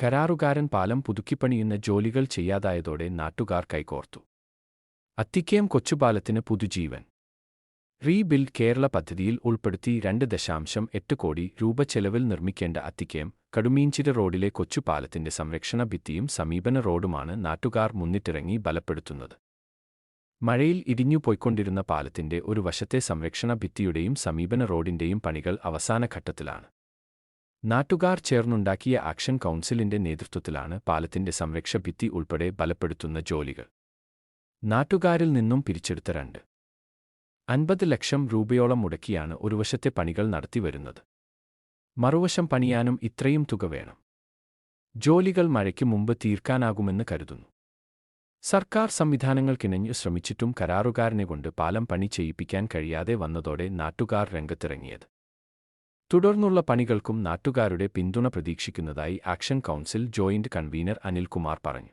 കരാറുകാരൻ പാലം പുതുക്കിപ്പണിയുന്ന ജോലികൾ ചെയ്യാതായതോടെ നാട്ടുകാർ കൈകോർത്തു. അത്തിക്കയം കൊച്ചുപാലത്തിന് പുതുജീവൻ. റീബിൽഡ് കേരള പദ്ധതിയിൽ ഉൾപ്പെടുത്തി 2.8 കോടി രൂപ ചെലവിൽ നിർമ്മിക്കേണ്ട അത്തിക്കയം കടുമീഞ്ചിറ റോഡിലെ കൊച്ചുപാലത്തിന്റെ സംരക്ഷണ ഭിത്തിയും സമീപന റോഡുമാണ് നാട്ടുകാർ മുന്നിട്ടിറങ്ങി ബലപ്പെടുത്തുന്നത്. മഴയിൽ ഇടിഞ്ഞുപോയിക്കൊണ്ടിരുന്ന പാലത്തിന്റെ ഒരു വശത്തെ സംരക്ഷണ ഭിത്തിയുടെയും സമീപന റോഡിന്റെയും പണികൾ അവസാന ഘട്ടത്തിലാണ്. നാട്ടുകാർ ചേർന്നുണ്ടാക്കിയ ആക്ഷൻ കൗൺസിലിന്റെ നേതൃത്വത്തിലാണ് പാലത്തിന്റെ സംരക്ഷ ഭിത്തി ഉൾപ്പെടെ ബലപ്പെടുത്തുന്ന ജോലികൾ. നാട്ടുകാരിൽ നിന്നും പിരിച്ചെടുത്ത 2.50 ലക്ഷം രൂപയോളം മുടക്കിയാണ് ഒരു വശത്തെ പണികൾ നടത്തിവരുന്നത്. മറുവശം പണിയാനും ഇത്രയും തുക വേണം. ജോലികൾ മഴയ്ക്ക് മുമ്പ് തീർക്കാനാകുമെന്ന് കരുതുന്നു. സർക്കാർ സംവിധാനങ്ങൾക്കിണഞ്ഞു ശ്രമിച്ചിട്ടും കരാറുകാരനെക്കൊണ്ട് പാലം പണി ചെയ്യിപ്പിക്കാൻ കഴിയാതെ വന്നതോടെ നാട്ടുകാർ രംഗത്തിറങ്ങിയത്. തുടർന്നുള്ള പണികൾക്കും നാട്ടുകാരുടെ പിന്തുണ പ്രതീക്ഷിക്കുന്നതായി action council joint convener Anilkumar പറഞ്ഞു.